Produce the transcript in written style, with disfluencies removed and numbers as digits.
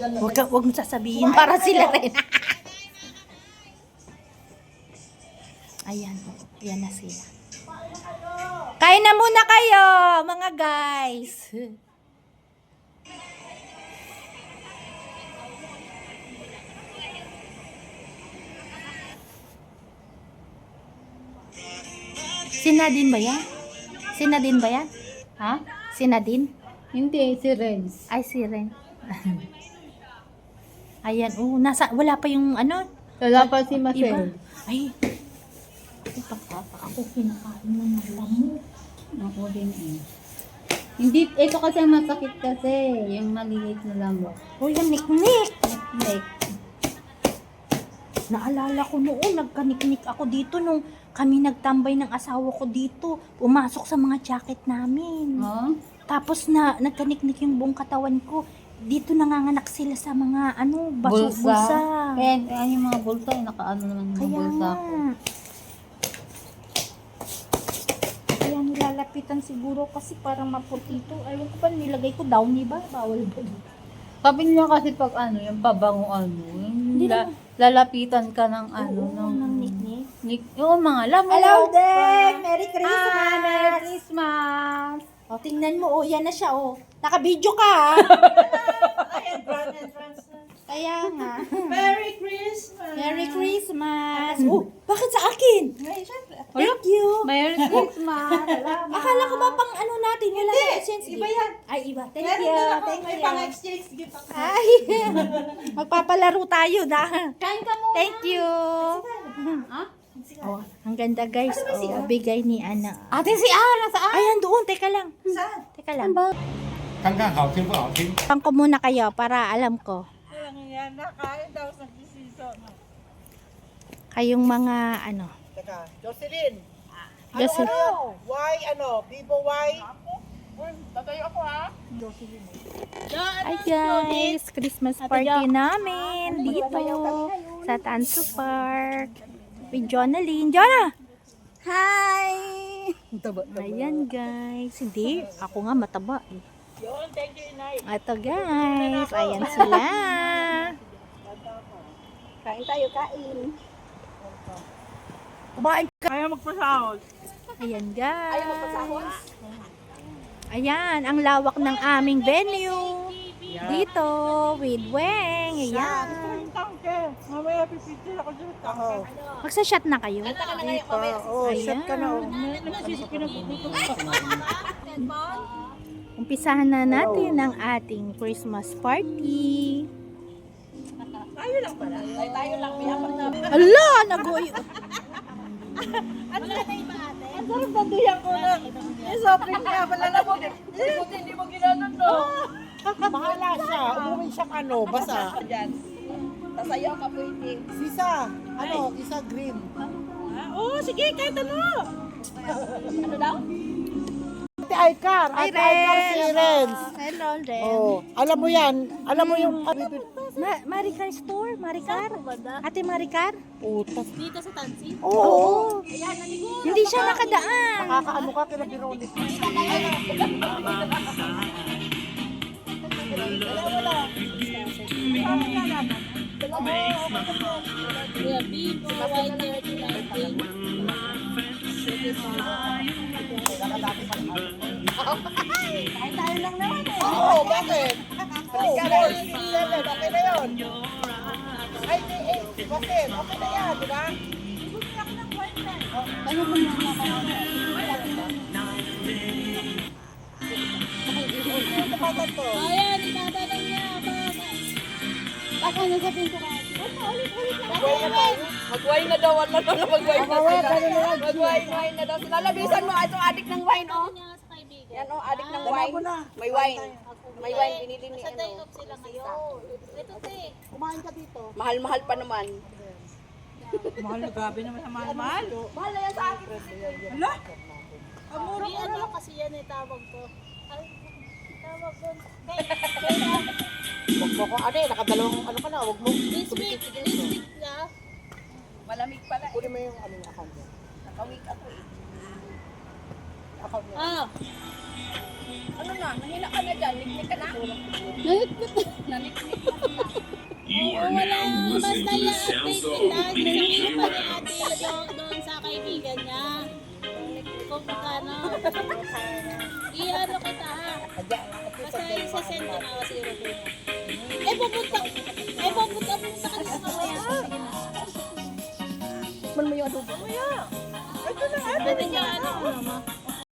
Huwag mo sasabihin para sila rin. Ayan. Ayan na sila. Kain na muna kayo, mga guys. Si Nadine ba yan? Si Nadine ba yan? Ha? Si Nadine? Hindi, si Renz. Ay, si Ren. Ayan, wala pa yung ano? Wala pa si Iba. Marcel. Ay, ako kinakain na ng lamok. Ako din eh. Hindi, ito kasi ang masakit kasi. Yung maliliit na lamok. O yan, niknik. Like, Naalala ko noon, nagkaniknik ako dito nung kami nagtambay ng asawa ko dito. Pumasok sa mga jacket namin. oh? Tapos nagkaniknik yung buong katawan ko. Dito nanganganak sila sa mga Bulsa. bulsa. Kaya yung mga bulsa, nakaano naman yung mga Kaya bulsa nga. ko. Kaya nilalapitan siguro kasi para maputito. Ayun ko pa, nilagay ko downy ba? Bawal ba? Sabi niya kasi pag yung pabango yung Hindi naman. lalapitan ka ng ng niknik. yung mga lamok. Hello, Dek! Merry Christmas! Ah, Merry Christmas! O, tingnan mo, yan na siya, Naka-video ka, ha? Kaya nga. Merry Christmas! Merry Christmas! Bakit sa akin? Thank you! Merry Christmas! Akala ko ba pang ano natin? Wala na exchange iba gift. yan. Ay, iba. Thank Meron you. din ako, Thank may you. pang-exchange gift ako. Ay, magpapalaro tayo, Kain ka muna. Thank you. Ha? Oh, ang ganda, guys. Bigay ni Ana. Ate si Ara, saan? Ayan, doon. Teka lang. Saan? Teka lang. 刚刚好听不好听？ Pang ko muna kayo para alam ko. Walang yan, nakain daw sa sisiso. Kayong mga Teka, Jocelyn. Kasi, Why, Bibo why? Tatayo ako ha. ay guys, Christmas party namin dito sa Tanso Park. With Jonalyn. Jonah! Hi! Ayan guys. Hindi, ako nga mataba eh. Thank you, Inay. Ito guys, ayan sila. Kain tayo, kain. Kumain ka. Ayaw magpasahod. Ayan guys. Ayan, ang lawak ng aming venue. Dito, with Weng. Ayan. Tangke. Mamaya pipicture ako dyan. Tangke. Magsa-shot na kayo. Shot ka na. Umpisahan na natin ang ating Christmas party. Tayo lang pala. Tayo lang. Mayabang na. Ala, nag-uy. Ang sarap na duyan ko na. Sobrang nga pala na mo. Hindi mo ginanon, no? Bahala siya. Umuwi siya basa. Diyan. Tasayaw ka pwede. Sisa, isa green. Oo, sige, kahit ano. Ano daw? Ate Aikar, Ate Aikar si Renz. Hello, Ren. Oh, alam mo yan. Alam mo yung Maricar Store? Maricar? Ate Maricar? utas. Dito sa Tansi? Oo. Hindi siya nakadaan. Nakakaano ka kila Veronica. Oo, bakit? Halika na, 7, okay na yun. Ay, 8, bakit? Okay na yan, di ba? Ayan, itatalang niya. Baka nasa pinto ka. Mag-wine na daw, ano na mag-wine na sila. Mag-wine na daw sila. Labisan mo, itong adik ng wine, oh. Yan, oh, adik ng wine. May wine. May wine, binili ni, ano. Kumain ka dito. Mahal-mahal pa naman. Mahal na, grabe naman sa mahal-mahal. Mahal na yan sa akin. Hala? Ano kasi yan tawag ko. Tawag ko. Huwag mo ko, nakadalawang ka na, huwag mo. This week na. Malamig pala, eh. Kunin mo yung account mo. Nakawig ako, eh. Account mo. Ah, Ano na, nahina ka na dyan, liklik ka na. nalikpit. Naliklik. wala. Basta yan, update kita. Sasabihin pa ni Ate Jo doon sa kaibigan niya. Kung ano. I-ano kita ha. Basta isa-send ko na ako siguro po. Pupunta mo sa kanila mamaya. Man mo yung adobo. Ito na, Pwede niya ano, mama.